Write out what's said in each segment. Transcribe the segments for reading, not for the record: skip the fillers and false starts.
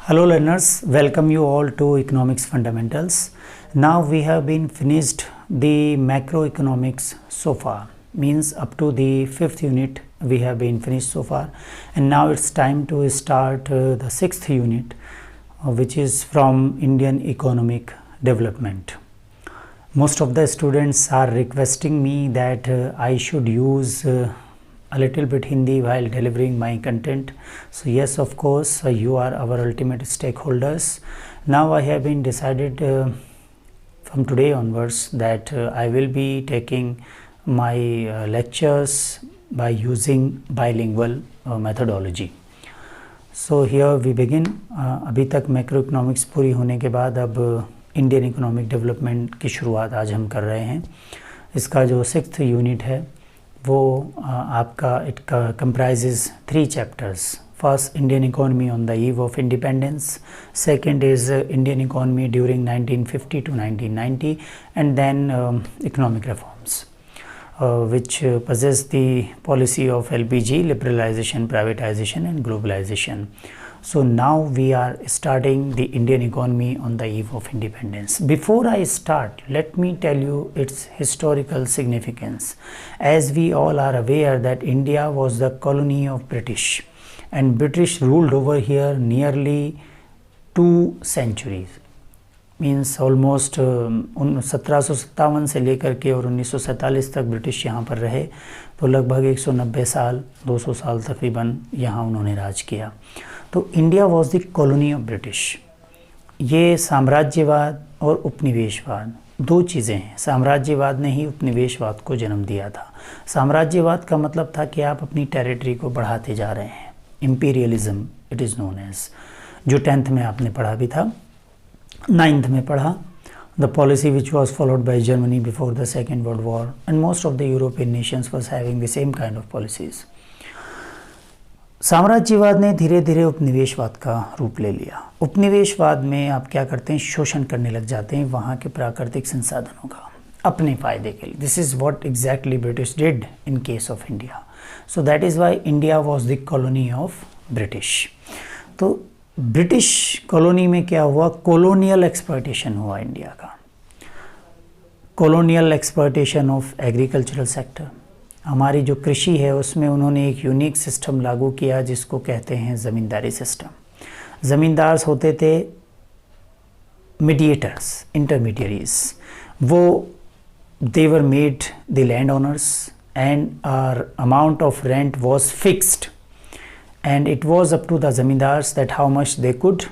Hello learners, welcome you all to Economics Fundamentals. Now we have been finished the macroeconomics so far, means up to the 5th unit we have been finished so far, and now it's time to start the 6th unit which is from Indian economic development. Most of the students are requesting me that I should use a little bit Hindi while delivering my content. So yes, of course, you are our ultimate stakeholders. Now I have been decided from today onwards that I will be taking my lectures by using bilingual methodology. So here we begin. अभी तक macro economics पूरी होने के बाद अब Indian economic development की शुरुआत आज हम कर रहे हैं. इसका जो 6th यूनिट है वो आपका it comprises 3 chapters. First, Indian economy on the eve of independence. Second is Indian economy during 1950 to 1990, and then economic reforms, which possess the policy of LPG, liberalization, privatization, and globalization. So now we are starting the Indian economy on the eve of independence. Before I start, let me tell you its historical significance. As we all are aware that India was the colony of British, and British ruled over here nearly 2 centuries. Means almost 1757 से लेकर के और 1947 तक British यहाँ पर रहे, तो लगभग 190 साल 200 साल तकरीबन यहाँ उन्होंने राज किया. तो India was the colony of British. ये साम्राज्यवाद और उपनिवेशवाद दो चीज़ें हैं. साम्राज्यवाद ने ही उपनिवेशवाद को जन्म दिया था. साम्राज्यवाद का मतलब था कि आप अपनी टेरिटरी को बढ़ाते जा रहे हैं. Imperialism it is known as, जो 10th में आपने पढ़ा भी था, 9th में पढ़ा. The policy which was followed by Germany before the second world war and most of the European Nations was having the same kind of policies. साम्राज्यवाद ने धीरे धीरे उपनिवेशवाद का रूप ले लिया. उपनिवेशवाद में आप क्या करते हैं, शोषण करने लग जाते हैं वहाँ के प्राकृतिक संसाधनों का अपने फ़ायदे के लिए. This is what exactly British did in case of India. So that is why India was the colony of British. तो ब्रिटिश कॉलोनी में क्या हुआ, कॉलोनियल एक्सप्लॉयटेशन हुआ इंडिया का. Colonial exploitation of agricultural sector. हमारी जो कृषि है उसमें उन्होंने एक यूनिक सिस्टम लागू किया जिसको कहते हैं ज़मींदारी सिस्टम. ज़मींदार्स होते थे मीडिएटर्स, इंटरमीडियरीज. वो they were made the land owners and our amount of rent was fixed, and it was up to the zamindars that how much they could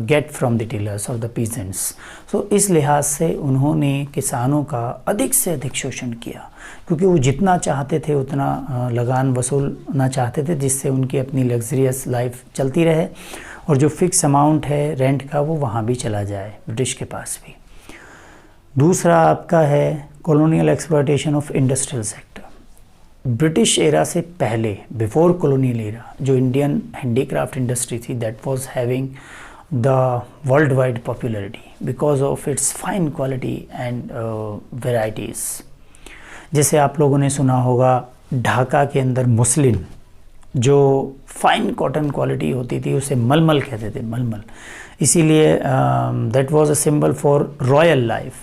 get from the tillers or the peasants. So इस लिहाज से उन्होंने किसानों का अधिक से अधिक शोषण किया, क्योंकि वो जितना चाहते थे उतना लगान वसूलना चाहते थे जिससे उनकी अपनी लग्जरियस लाइफ चलती रहे और जो फिक्स अमाउंट है रेंट का वो वहाँ भी चला जाए ब्रिटिश के पास भी. दूसरा आपका है colonial exploitation of industrial sector. British era से पहले, बिफोर कॉलोनियल एरा, जो इंडियन हैंडीक्राफ्ट इंडस्ट्री थी that was having the world wide popularity because of its fine quality and varieties. जैसे आप लोगों ने सुना होगा ढाका के अंदर मुस्लिन, जो फाइन कॉटन क्वालिटी होती थी उसे मलमल कहते थे, मलमल. इसीलिए that was a symbol for royal life,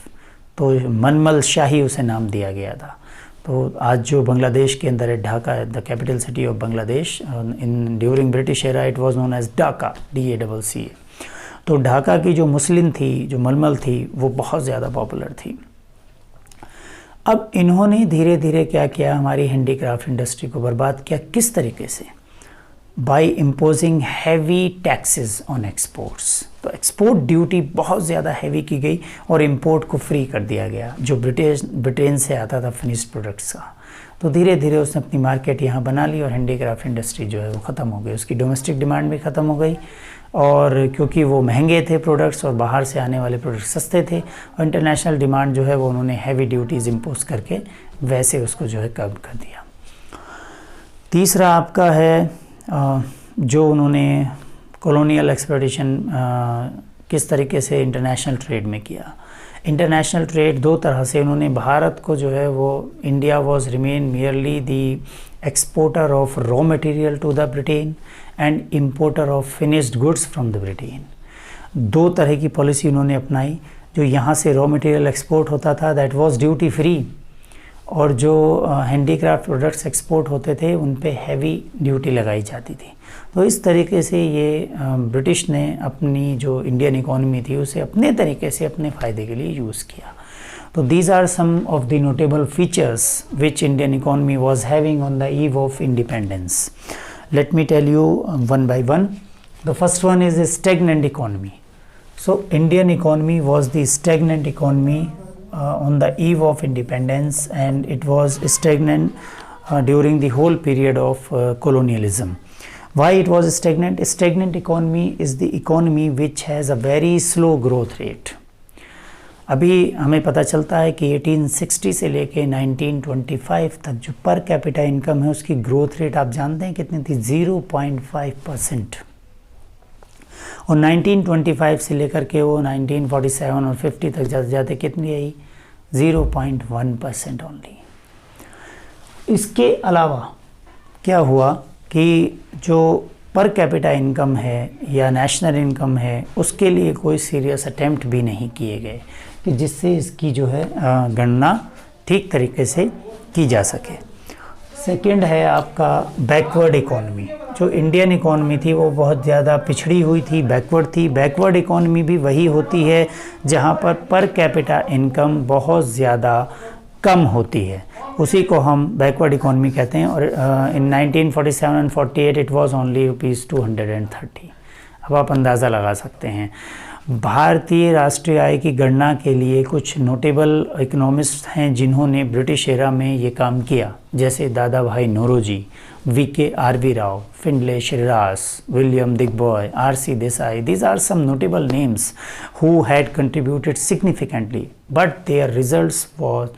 तो मलमल शाही उसे नाम दिया गया था. तो आज जो बांग्लादेश के अंदर है Dhaka, the capital city of Bangladesh, in during British era it was known as Dhaka, DACA. तो ढाका की जो मुस्लिन थी, जो मलमल थी, वो बहुत ज़्यादा पॉपुलर थी. अब इन्होंने धीरे धीरे क्या किया, हमारी हैंडीक्राफ्ट इंडस्ट्री को बर्बाद किया. किस तरीके से? By imposing heavy taxes on exports. तो एक्सपोर्ट ड्यूटी बहुत ज़्यादा हैवी की गई और इंपोर्ट को फ्री कर दिया गया जो ब्रिटेन से आता था फिनिश्ड प्रोडक्ट्स का. तो धीरे धीरे उसने अपनी मार्केट यहाँ बना ली और हैंडीक्राफ्ट इंडस्ट्री जो है वो ख़त्म हो गई. उसकी डोमेस्टिक डिमांड भी ख़त्म हो गई, और क्योंकि वो महंगे थे प्रोडक्ट्स और बाहर से आने वाले प्रोडक्ट्स सस्ते थे, और इंटरनेशनल डिमांड जो है वो उन्होंने हैवी ड्यूटीज़ इम्पोज करके वैसे उसको जो है कम कर दिया. तीसरा आपका है जो उन्होंने कॉलोनियल एक्सप्लॉयटेशन किस तरीके से इंटरनेशनल ट्रेड में किया। इंटरनेशनल ट्रेड दो तरह से उन्होंने भारत को जो है वो India was remain merely the exporter of raw material to the Britain and importer of finished goods from the Britain. दो तरह की पॉलिसी उन्होंने अपनाई। जो यहाँ से रॉ मटेरियल एक्सपोर्ट होता था दैट वाज ड्यूटी फ्री, और जो हैंडीक्राफ्ट प्रोडक्ट्स एक्सपोर्ट होते थे उन पे हैवी ड्यूटी लगाई जाती थी। तो इस तरीके से ये ब्रिटिश ने अपनी जो इंडियन इकोनॉमी थी उसे अपने तरीके से अपने फ़ायदे के लिए यूज़ किया। तो these are some of the notable features which Indian economy was having on the eve of independence. Let me tell you one by one. The first one is stagnant economy. So Indian economy was the stagnant economy on the eve of independence, and it was stagnant during the whole period of colonialism. Why it was stagnant? Stagnant economy is the economy which has a very slow growth rate. अभी हमें पता चलता है कि 1860 से लेके 1925 तक जो पर कैपिटा इनकम है उसकी ग्रोथ रेट आप जानते हैं कितनी थी? 0.5%। और 1925 से लेकर के वो 1947 और 50 तक जाते जाते कितनी आई? 0.1% ओनली। इसके अलावा क्या हुआ कि जो पर कैपिटा इनकम है या नेशनल इनकम है उसके लिए कोई सीरियस अटेम्प्ट भी नहीं किए गए कि जिससे इसकी जो है गणना ठीक तरीके से की जा सके। सेकंड है आपका बैकवर्ड इकोनॉमी। जो इंडियन इकोनॉमी थी वो बहुत ज़्यादा पिछड़ी हुई थी, बैकवर्ड थी। बैकवर्ड इकोनॉमी भी वही होती है जहाँ पर कैपिटा इनकम बहुत ज़्यादा कम होती है, उसी को हम बैकवर्ड इकोनॉमी कहते हैं। और इन 1947 एंड 48 इट वाज ओनली ₹230। अब आप अंदाज़ा लगा सकते हैं। भारतीय राष्ट्रीय आय की गणना के लिए कुछ नोटेबल इकोनॉमिस्ट हैं जिन्होंने ब्रिटिश एरा में ये काम किया, जैसे Dadabhai Naoroji, V K. R V. Rao, Findlay Shirras, William Digby, R.C. Desai. These are some notable names who had contributed significantly, but their results was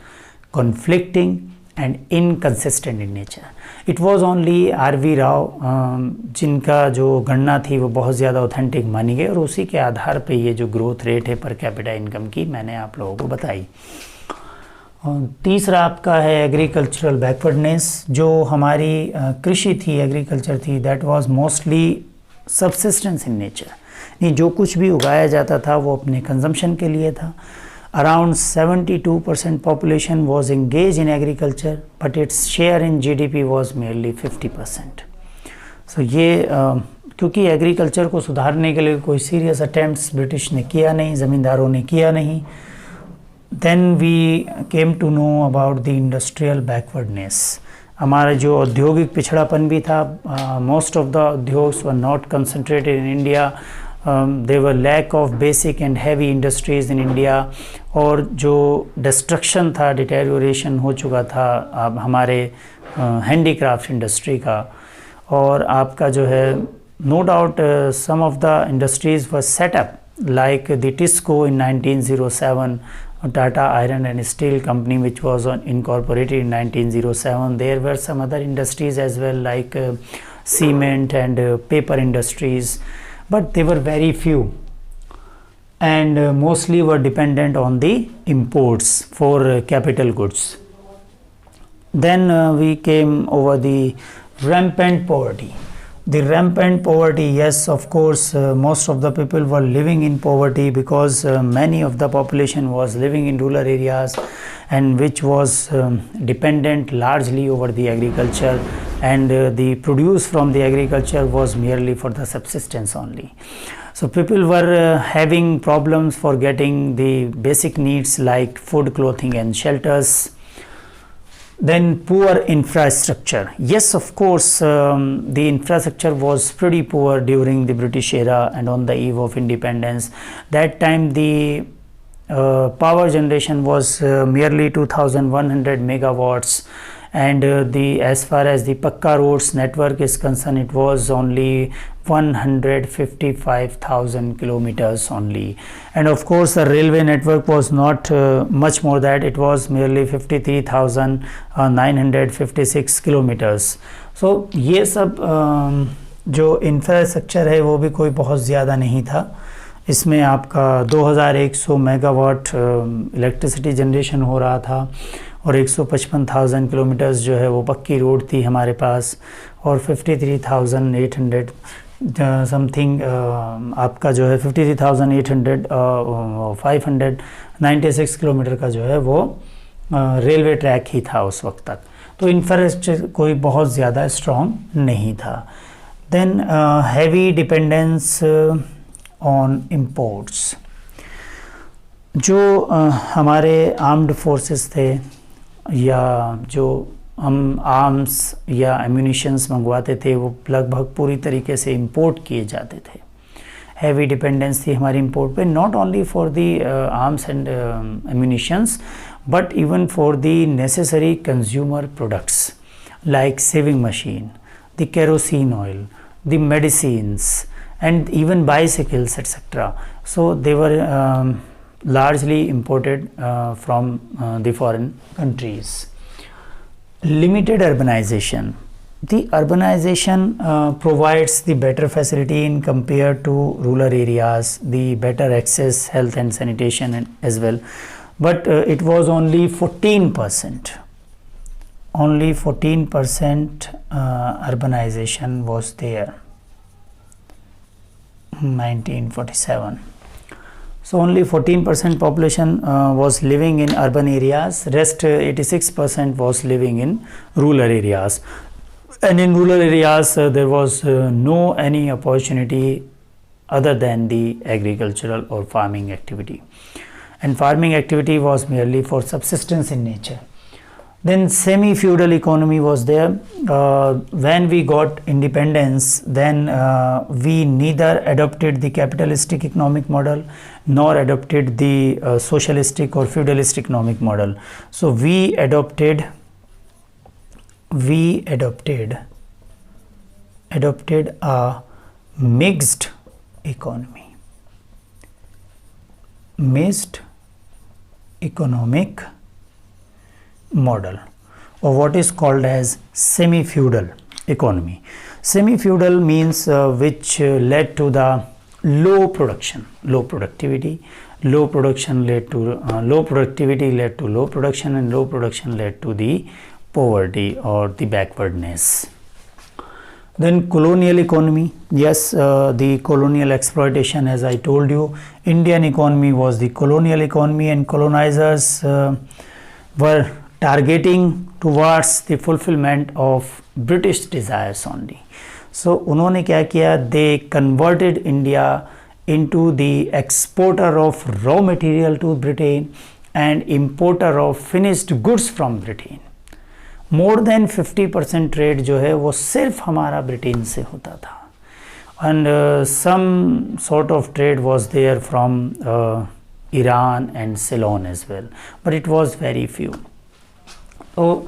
conflicting and inconsistent in nature. It was only R.V. Rao जिनका जो गणना थी वो बहुत ज़्यादा ऑथेंटिक मानी गई, और उसी के आधार पे ये जो ग्रोथ रेट है पर कैपिटा इनकम की मैंने आप लोगों को बताई। तीसरा आपका है एग्रीकल्चरल बैकवर्डनेस। जो हमारी कृषि थी, एग्रीकल्चर थी, that was mostly subsistence in nature. नहीं, जो कुछ भी उगाया जाता था वो अपने कंजम्पशन के लिए था। Around 72% population was engaged in agriculture, but its share in GDP was merely 50%. So ये क्योंकि एग्रीकल्चर को सुधारने के लिए कोई सीरियस अटेम्प्ट्स ब्रिटिश ने किया नहीं, ज़मींदारों ने किया नहीं। Then we came to know about the industrial backwardness. हमारा जो औद्योगिक पिछड़ापन भी था। Most of the उद्योग्स were not concentrated in India. There were lack of basic and heavy industries in India, और जो डिस्ट्रक्शन था, डिटेरियोरेशन हो चुका था अब हमारे हैंडीक्राफ्ट इंडस्ट्री का। और आपका जो है no doubt some of the industries were set up like the TISCO in 1907, Tata Iron and Steel Company which was incorporated in 1907. There were some other industries as well like cement and paper industries, but they were very few and mostly were dependent on the imports for capital goods. Then we came over the rampant poverty. The rampant poverty, yes, of course, most of the people were living in poverty because many of the population was living in rural areas and which was dependent largely over the agriculture, and the produce from the agriculture was merely for the subsistence only. So people were having problems for getting the basic needs like food, clothing and shelters. Then poor infrastructure. Yes, of course, the infrastructure was pretty poor during the British era and on the eve of independence. That time the power generation was merely 2100 megawatts, and as far as the Pakka roads network is concerned, it was only 155,000 kilometers only. And of course the railway network was not much more that, it was merely 53,956 kilometers. So ये सब जो infrastructure है वो भी कोई बहुत ज़्यादा नहीं था, इसमें आपका 2100 मेगावाट इलेक्ट्रिसिटी जनरेशन हो रहा था और 155,000 किलोमीटर्स जो है वो पक्की रोड थी हमारे पास, और 53,800 समथिंग आपका जो है 53,800 596 किलोमीटर का जो है वो रेलवे ट्रैक ही था उस वक्त तक। तो इंफ्रास्ट्रक्चर कोई बहुत ज़्यादा स्ट्रॉन्ग नहीं था। Then heavy dependence on imports. जो हमारे आर्म्ड फोर्सेस थे या जो हम आर्म्स या एम्यूनिशंस मंगवाते थे वो लगभग पूरी तरीके से इंपोर्ट किए जाते थे। हैवी डिपेंडेंस थी हमारी इंपोर्ट पे, not only for the arms and ammunitions but even for the necessary consumer products like saving machine, the kerosene oil, the medicines, and even bicycles, etc. So they were largely imported from the foreign countries. Limited urbanization. The urbanization provides the better facility in compared to rural areas, the better access, health and sanitation as well. But it was only 14%. Only 14% urbanization was there. 1947. So only 14% population was living in urban areas. Rest 86% was living in rural areas. And in rural areas there was no any opportunity other than the agricultural or farming activity. And farming activity was merely for subsistence in nature. Then semi-feudal economy was there. When we got independence, then we neither adopted the capitalistic economic model nor adopted the socialistic or feudalistic economic model. So we adopted a mixed economy. Mixed economic model, or what is called as semi-feudal economy. Semi-feudal means which led to the low production, low productivity. Low productivity led to low production, and low production led to the poverty or the backwardness. Then colonial economy. Yes, the colonial exploitation, as I told you, Indian economy was the colonial economy, and colonizers were targeting towards the fulfillment of British desires only. So उन्होंने क्या किया? They converted India into the exporter of raw material to Britain and importer of finished goods from Britain. More than 50% trade जो है वो सिर्फ हमारा Britain से होता था, and some sort of trade was there from Iran and Ceylon as well, but it was very few. तो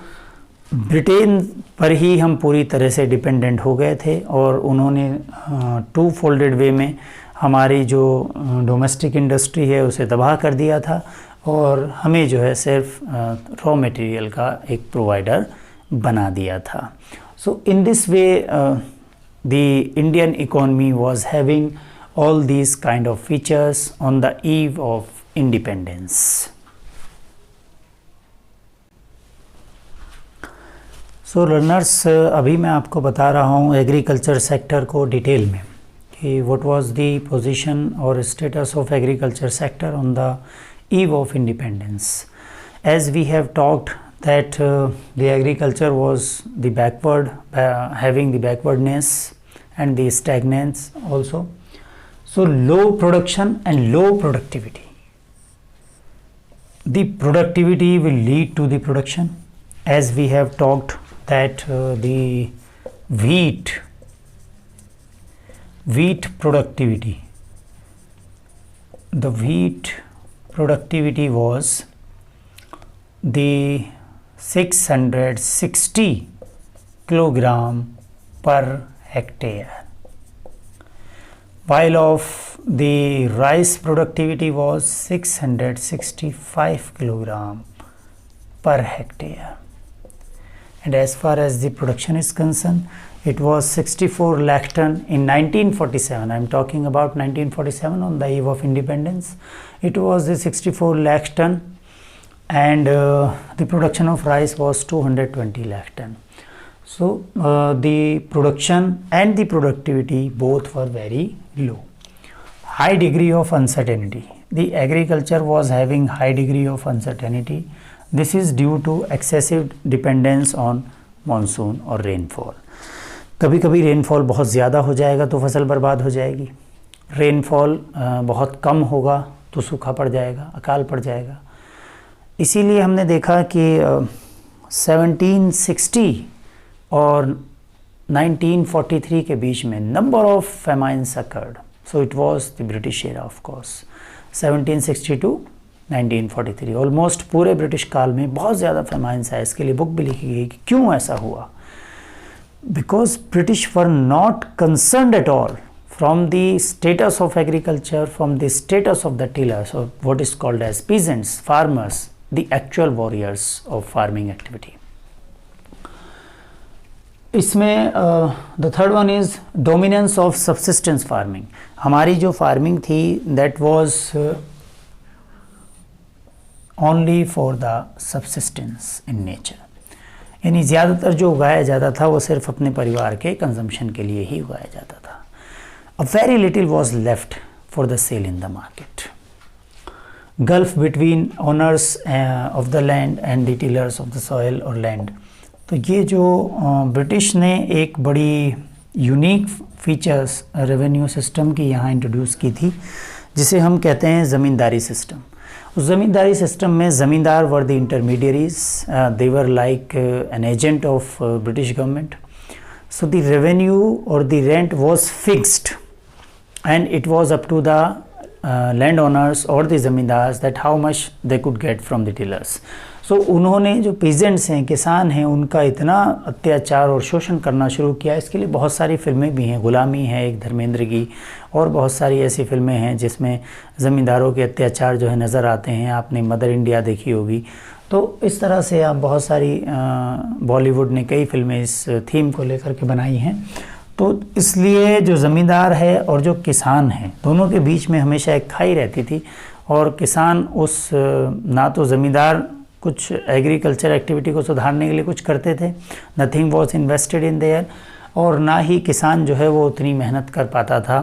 Britain पर ही हम पूरी तरह से डिपेंडेंट हो गए थे, और उन्होंने टू फोल्डेड वे में हमारी जो डोमेस्टिक इंडस्ट्री है उसे तबाह कर दिया था, और हमें जो है सिर्फ रॉ मटेरियल का एक प्रोवाइडर बना दिया था। So in this way the Indian economy was having all these kind of features on the eve of independence. So learners, अभी मैं आपको बता रहा हूँ एग्रीकल्चर सेक्टर को डिटेल में कि व्हाट वाज द पोजीशन और status of agriculture sector on the eve of independence. As we have talked that the agriculture was the backward, having the backwardness and the stagnance also. So low production and low productivity. The productivity will lead to the production, as we have talked that the wheat productivity, the wheat productivity was the 660 kilogram per hectare, while of the rice productivity was 665 kilogram per hectare, and as far as the production is concerned it was 64 lakh ton in 1947. I'm talking about 1947 on the eve of independence. It was the 64 lakh ton and the production of rice was 220 lakh ton. So the production and the productivity both were very low. High degree of uncertainty. The agriculture was having high degree of uncertainty. This is due to excessive dependence on monsoon और rainfall. कभी कभी rainfall बहुत ज़्यादा हो जाएगा तो फसल बर्बाद हो जाएगी, रेनफॉल बहुत कम होगा तो सूखा पड़ जाएगा, अकाल पड़ जाएगा. इसीलिए हमने देखा कि 1760 और 1943 के बीच में number of famines occurred. So it was the British era of course. 1760 to 1943 almost पूरे ब्रिटिश काल में बहुत ज़्यादा फेमाइन्स आए. इसके लिए बुक भी लिखी गई कि क्यों ऐसा हुआ. Because British were not concerned at all from the status of agriculture, from the status of the tillers और what is called as peasants, farmers, the actual warriors of farming activity. इसमें the third one is dominance of subsistence farming. हमारी जो farming थी that was only for the subsistence in nature. यानी ज़्यादातर जो उगाया जाता था वो सिर्फ अपने परिवार के कंजम्पशन के लिए ही उगाया जाता था. A very little was left for the sale in the market. Gulf between owners of the land and the tillers of the soil और लैंड. तो ये जो ब्रिटिश ने एक बड़ी यूनिक फीचर्स रेवेन्यू सिस्टम की यहाँ इंट्रोड्यूस की थी जिसे हम कहते हैं ज़मींदारी सिस्टम. उस ज़मींदारी सिस्टम में zamindar were the intermediaries, they were like an agent of British government. So the revenue और the rent was fixed and it was up to the land owners और the zamindars that how much they could get from the tillers. So उन्होंने जो peasants हैं, किसान हैं, उनका इतना अत्याचार और शोषण करना शुरू किया. इसके लिए बहुत सारी फिल्में भी हैं. गुलामी है एक धर्मेंद्र की, और बहुत सारी ऐसी फिल्में हैं जिसमें ज़मींदारों के अत्याचार जो है नज़र आते हैं. आपने मदर इंडिया देखी होगी. तो इस तरह से आप बहुत सारी बॉलीवुड ने कई फिल्में इस थीम को लेकर के बनाई हैं. तो इसलिए जो ज़मींदार है और जो किसान है दोनों के बीच में हमेशा एक खाई रहती थी. और किसान उस ना तो ज़मींदार कुछ एग्रीकल्चर एक्टिविटी को सुधारने के लिए कुछ करते थे, nothing was invested in their, और ना ही किसान जो है वो उतनी मेहनत कर पाता था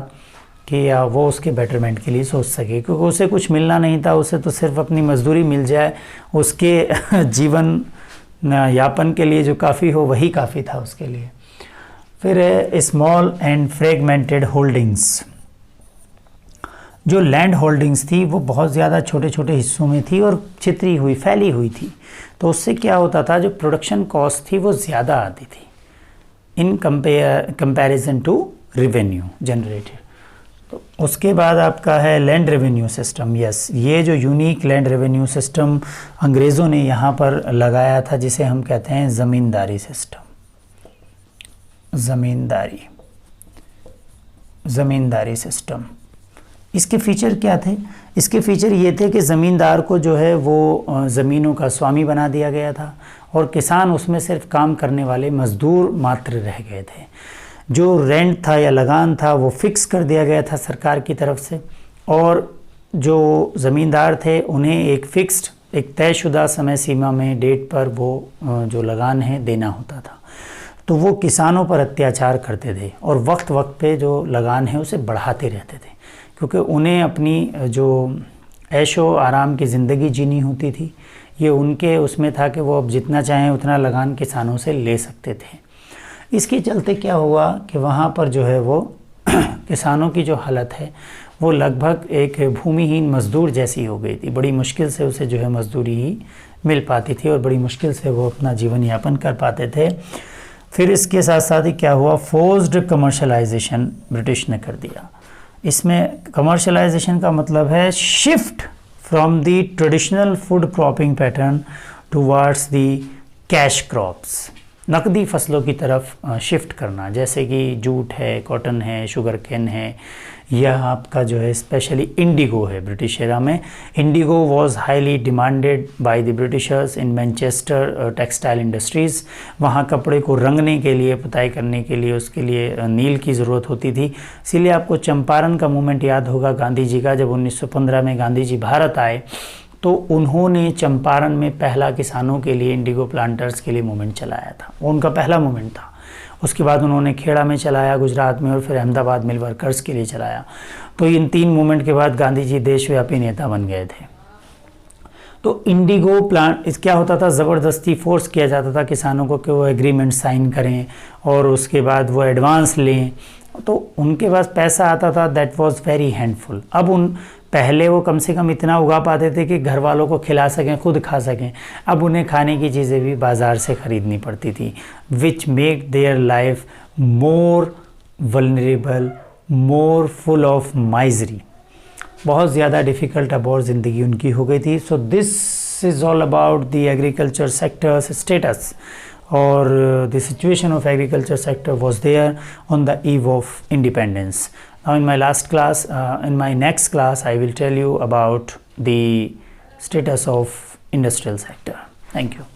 कि वो उसके बेटरमेंट के लिए सोच सके, क्योंकि उसे कुछ मिलना नहीं था. उसे तो सिर्फ अपनी मजदूरी मिल जाए, उसके जीवन यापन के लिए जो काफ़ी हो वही काफ़ी था उसके लिए. फिर स्मॉल एंड फ्रेगमेंटेड होल्डिंग्स. जो लैंड होल्डिंग्स थी वो बहुत ज़्यादा छोटे छोटे हिस्सों में थी और छितरी हुई, फैली हुई थी. तो उससे क्या होता था, जो प्रोडक्शन कॉस्ट थी वो ज़्यादा आती थी in comparison to revenue generated. तो उसके बाद आपका है लैंड रेवेन्यू सिस्टम. यस, ये जो यूनिक लैंड रेवेन्यू सिस्टम अंग्रेज़ों ने यहाँ पर लगाया था जिसे हम कहते हैं ज़मींदारी सिस्टम. ज़मींदारी सिस्टम. इसके फ़ीचर क्या थे? इसके फ़ीचर ये थे कि ज़मींदार को जो है वो ज़मीनों का स्वामी बना दिया गया था और किसान उसमें सिर्फ काम करने वाले मज़दूर मात्र रह गए थे. जो रेंट था या लगान था वो फिक्स कर दिया गया था सरकार की तरफ से, और जो ज़मींदार थे उन्हें एक फ़िक्स्ड, एक तयशुदा समय सीमा में, डेट पर वो जो लगान है देना होता था. तो वो किसानों पर अत्याचार करते थे और वक्त वक्त पे जो लगान है उसे बढ़ाते रहते थे, क्योंकि उन्हें अपनी जो ऐशो आराम की ज़िंदगी जीनी होती थी, ये उनके उसमें था कि वो अब जितना चाहें उतना लगान किसानों से ले सकते थे. इसके चलते क्या हुआ कि वहाँ पर जो है वो किसानों की जो हालत है वो लगभग एक भूमिहीन मज़दूर जैसी हो गई थी. बड़ी मुश्किल से उसे जो है मज़दूरी ही मिल पाती थी और बड़ी मुश्किल से वो अपना जीवन यापन कर पाते थे. फिर इसके साथ साथ ही क्या हुआ, फोर्स्ड कमर्शलाइजेशन ब्रिटिश ने कर दिया. इसमें कमर्शलाइजेशन का मतलब है shift from the traditional food cropping pattern towards the cash crops. नकदी फसलों की तरफ शिफ्ट करना, जैसे कि जूट है, कॉटन है, शुगर केन है, यह आपका जो है स्पेशली इंडिगो है। ब्रिटिश एरा में Indigo was highly demanded by the Britishers in Manchester textile industries. वहाँ कपड़े को रंगने के लिए, पुताई करने के लिए, उसके लिए नील की ज़रूरत होती थी। इसीलिए आपको चंपारण का मूवमेंट याद होगा गांधी जी का। जब 1915 में गांधी जी भारत आए तो उन्होंने चंपारण में पहला किसानों के लिए, इंडिगो प्लांटर्स के लिए मूवमेंट चलाया था। वो उनका पहला मूवमेंट था। उसके बाद उन्होंने खेड़ा में चलाया गुजरात में, और फिर अहमदाबाद मिल वर्कर्स के लिए चलाया। तो इन 3 मूवमेंट के बाद गांधी जी देशव्यापी नेता बन गए थे। तो इंडिगो प्लांट क्या होता था, ज़बरदस्ती फोर्स किया जाता था किसानों को कि वो एग्रीमेंट साइन करें और उसके बाद वो एडवांस लें। तो उनके पास पैसा आता था, दैट वाज वेरी हैंडफुल। अब पहले वो कम से कम इतना उगा पाते थे कि घर वालों को खिला सकें, खुद खा सकें। अब उन्हें खाने की चीज़ें भी बाज़ार से ख़रीदनी पड़ती थी, which make their life more vulnerable, more full of misery. बहुत ज़्यादा डिफ़िकल्ट अब और ज़िंदगी उनकी हो गई थी। So this is all about the agriculture sectors status, or the situation of agriculture sector was there on the eve of independence. Now in my last class, in my next class, I will tell you about the status of industrial sector. Thank you.